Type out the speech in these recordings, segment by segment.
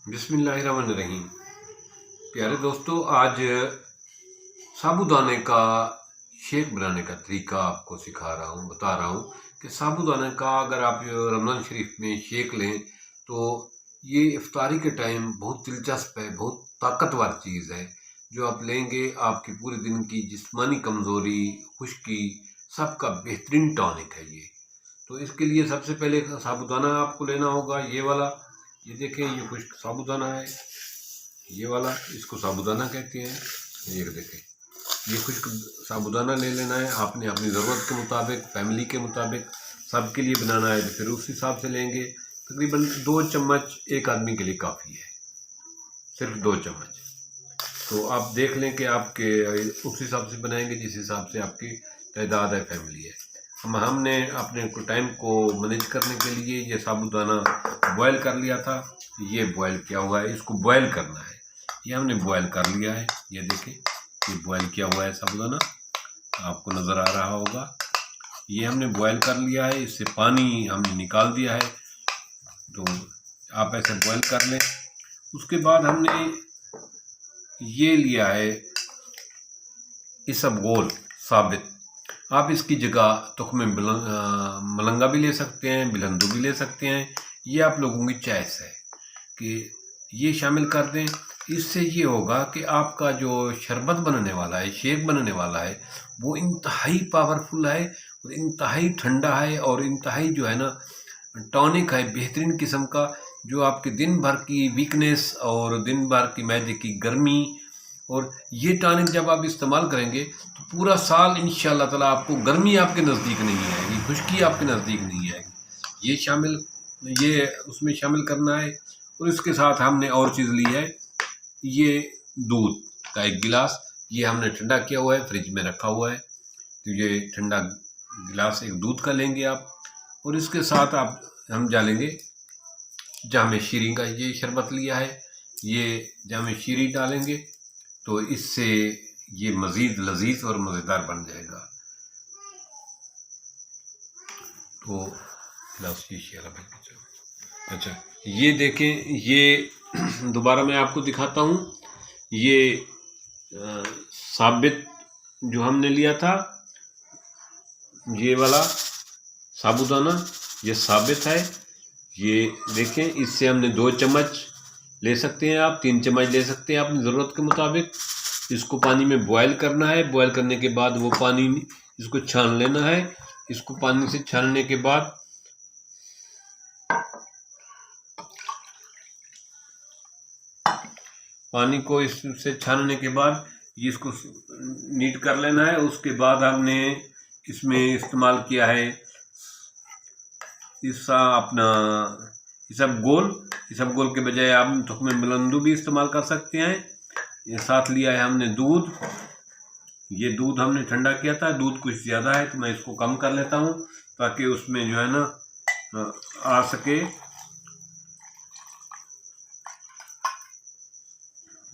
बिस्मिल्लाहिर्रहमानिर्रहीम। प्यारे दोस्तों, आज साबूदाने का शेक बनाने का तरीका आपको बता रहा हूँ कि साबूदाने का अगर आप रमज़ान शरीफ में शेक लें तो ये इफ्तारी के टाइम बहुत दिलचस्प है, बहुत ताकतवर चीज़ है। जो आप लेंगे आपकी पूरे दिन की जिस्मानी कमज़ोरी, खुश्की सबका बेहतरीन टॉनिक है ये। तो इसके लिए सबसे पहले साबूदाना आपको लेना होगा, ये वाला। ये देखें, ये खुश्क साबूदाना है, ये वाला, इसको साबूदाना कहते हैं। ये देखें, ये खुश्क साबूदाना ले लेना है आपने अपनी ज़रूरत के मुताबिक, फैमिली के मुताबिक, सबके लिए बनाना है तो फिर उस हिसाब से लेंगे। तकरीबन 2 चम्मच एक आदमी के लिए काफ़ी है, सिर्फ 2 चम्मच। तो आप देख लें कि आपके उस हिसाब से बनाएंगे जिस हिसाब से आपकी तादाद है, फैमिली है। हमने अपने टाइम को मैनेज करने के लिए ये साबूदाना बॉयल कर लिया था। ये बॉयल किया हुआ है, इसको बॉयल करना है। ये हमने बॉयल कर लिया है, ये देखें, ये बॉयल किया हुआ है साबूदाना, आपको नज़र आ रहा होगा। ये हमने बॉयल कर लिया है, इससे पानी हमने निकाल दिया है। तो आप ऐसे बॉयल कर लें। उसके बाद हमने ये लिया है इसबगोल साबित। आप इसकी जगह तुख्मे मलंगा भी ले सकते हैं, बिलंदू भी ले सकते हैं। ये आप लोगों की चॉइस है कि ये शामिल कर दें। इससे ये होगा कि आपका जो शरबत बनने वाला है, शेक बनने वाला है, वो इंतहाई पावरफुल है और इंतहाई ठंडा है और इंतहाई जो है ना टॉनिक है, बेहतरीन किस्म का, जो आपके दिन भर की वीकनेस और दिन भर की मैदे की गर्मी। और ये टॉनिक जब आप इस्तेमाल करेंगे तो पूरा साल इंशाअल्लाह ताला आपको गर्मी आपके नज़दीक नहीं आएगी, खुश्की आपके नज़दीक नहीं आएगी। ये उसमें शामिल करना है। और इसके साथ हमने और चीज़ ली है, ये दूध का 1 गिलास। ये हमने ठंडा किया हुआ है, फ्रिज में रखा हुआ है। तो ये ठंडा गिलास एक दूध का लेंगे आप। और इसके साथ हम डालेंगे जामे शीरी का, ये शरबत लिया है, ये जामे शीरी डालेंगे तो इससे ये मज़ीद लजीज और मज़ेदार बन जाएगा। तो गिलास अच्छा, ये देखें, ये दोबारा मैं आपको दिखाता हूँ। ये साबित जो हमने लिया था, ये वाला साबूदाना, ये साबित है। ये देखें, इससे हमने 2 चम्मच ले सकते हैं, आप 3 चम्मच ले सकते हैं अपनी ज़रूरत के मुताबिक। इसको पानी में बॉयल करना है। बॉयल करने के बाद वो पानी इसको छान लेना है। इसको पानी से छानने के बाद पानी को इससे छानने के बाद ये इसको नीट कर लेना है। उसके बाद हमने इसमें इस्तेमाल किया है इसबगोल के बजाय आप तुख्मे बुलंदू भी इस्तेमाल कर सकते हैं। ये साथ लिया है हमने दूध। ये दूध हमने ठंडा किया था, दूध कुछ ज़्यादा है तो मैं इसको कम कर लेता हूँ ताकि उसमें जो है ना आ सके,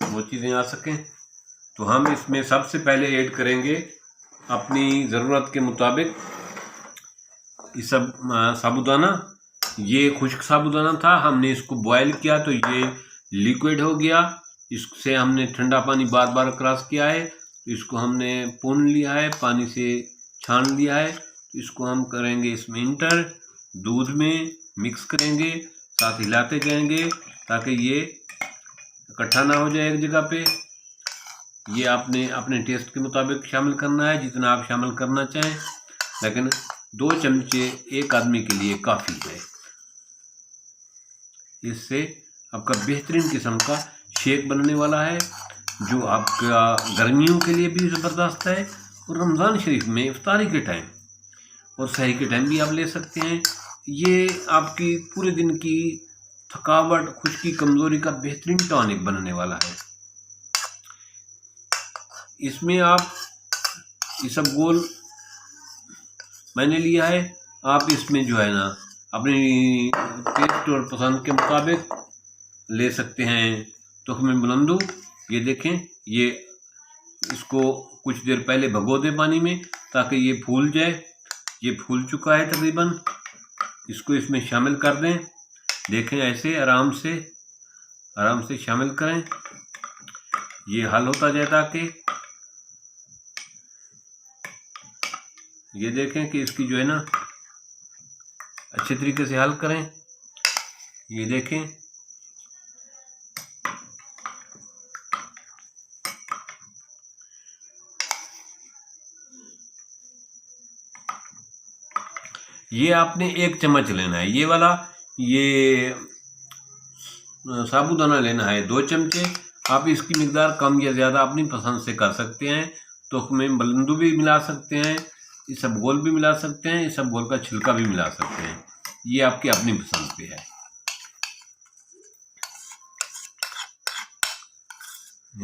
वो चीज़ें आ सकें। तो हम इसमें सबसे पहले ऐड करेंगे अपनी ज़रूरत के मुताबिक ये सब साबूदाना। ये खुश्क साबूदाना था, हमने इसको बॉयल किया तो ये लिक्विड हो गया। इससे हमने ठंडा पानी बार बार क्रॉस किया है, तो इसको हमने पून लिया है, पानी से छान लिया है। तो इसको हम करेंगे इसमें इंटर, दूध में मिक्स करेंगे, साथ हिलाते जाएंगे ताकि ये इकट्ठा ना हो जाए एक जगह पे। ये आपने अपने टेस्ट के मुताबिक शामिल करना है, जितना आप शामिल करना चाहें, लेकिन 2 चमचे एक आदमी के लिए काफ़ी है। इससे आपका बेहतरीन किस्म का शेक बनने वाला है, जो आपका गर्मियों के लिए भी ज़बरदस्त है और रमज़ान शरीफ में इफ्तारी के टाइम और सहरी के टाइम भी आप ले सकते हैं। ये आपकी पूरे दिन की थकावट, खुश्की, कमज़ोरी का बेहतरीन टॉनिक बनने वाला है। इसमें आप इसबगोल मैंने लिया है, आप इसमें जो है ना अपनी टेस्ट और पसंद के मुताबिक ले सकते हैं तुख्मे बुलंदू। ये देखें, ये इसको कुछ देर पहले भगो दें पानी में ताकि ये फूल जाए। ये फूल चुका है तकरीबन। इसको इसमें शामिल कर दें। देखें, ऐसे आराम से आराम से शामिल करें। ये हल होता जाए ताकि ये देखें कि इसकी जो है ना अच्छे तरीके से हल करें। ये देखें ये आपने 1 चम्मच लेना है, ये वाला ये साबूदाना लेना है 2 चमचे। आप इसकी मिकदार कम या ज़्यादा अपनी पसंद से कर सकते हैं। तो उसमें बलंदू भी मिला सकते हैं, इसबगोल भी मिला सकते हैं, इसबगोल का छिलका भी मिला सकते हैं। ये आपकी अपनी पसंद पे है।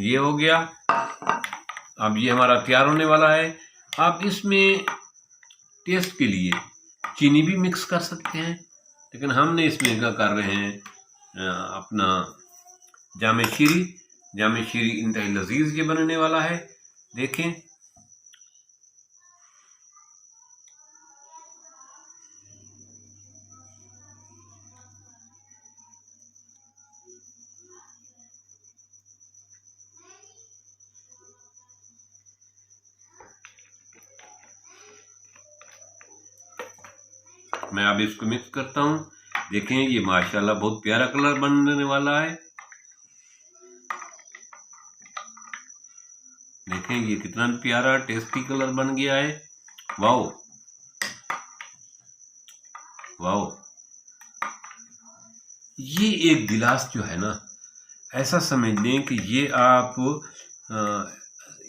ये हो गया। अब ये हमारा तैयार होने वाला है। आप इसमें टेस्ट के लिए चीनी भी मिक्स कर सकते हैं, लेकिन हमने इसमें क्या कर रहे हैं अपना जामे शीरी इंतहाई लजीज ये बनने वाला है। देखें मैं अब इसको मिक्स करता हूँ। देखें ये माशाल्लाह बहुत प्यारा कलर बनने वाला है। देखें ये कितना प्यारा टेस्टी कलर बन गया है। Wow wow. ये एक गिलास जो है ना, ऐसा समझ लें कि ये आप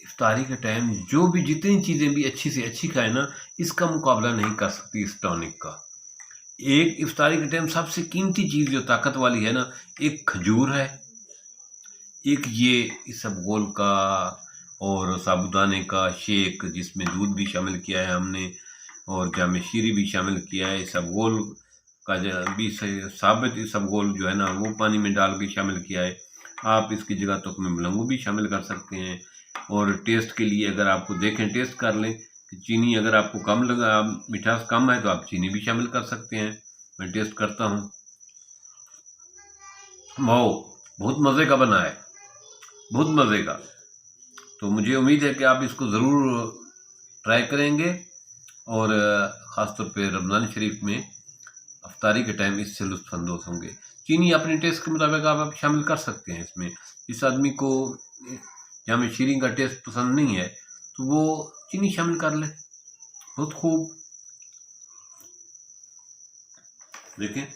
इफ्तारी के टाइम जो भी जितनी चीज़ें भी अच्छी से अच्छी खाएं ना, इसका मुकाबला नहीं कर सकती इस टॉनिक का। एक इफ्तारी के टाइम सबसे कीमती चीज़ जो ताकत वाली है ना, एक खजूर है, एक ये इसबगोल का और साबूदाने का शेक जिसमें दूध भी शामिल किया है हमने, और जामे शीरी भी शामिल किया है। इसबगोल का भी साबित इसबगोल जो है ना वो पानी में डाल के शामिल किया है। आप इसकी जगह तो उसमें मलंगू भी शामिल कर सकते हैं। और टेस्ट के लिए अगर आपको देखें, टेस्ट कर लें कि चीनी अगर आपको कम लगा, मिठास कम है तो आप चीनी भी शामिल कर सकते हैं। मैं टेस्ट करता हूँ। वाओ, बहुत मज़े का बना है, बहुत मज़े का। तो मुझे उम्मीद है कि आप इसको ज़रूर ट्राई करेंगे, और ख़ास तौर पे रमज़ान शरीफ में अफ्तारी के टाइम इससे लुत्फ़अंदोज़ होंगे। चीनी अपने टेस्ट के मुताबिक आप शामिल कर सकते हैं इसमें। जिस आदमी को जामे शीरी का टेस्ट पसंद नहीं है तो वो चीनी शामिल कर ले। बहुत खूब। देखें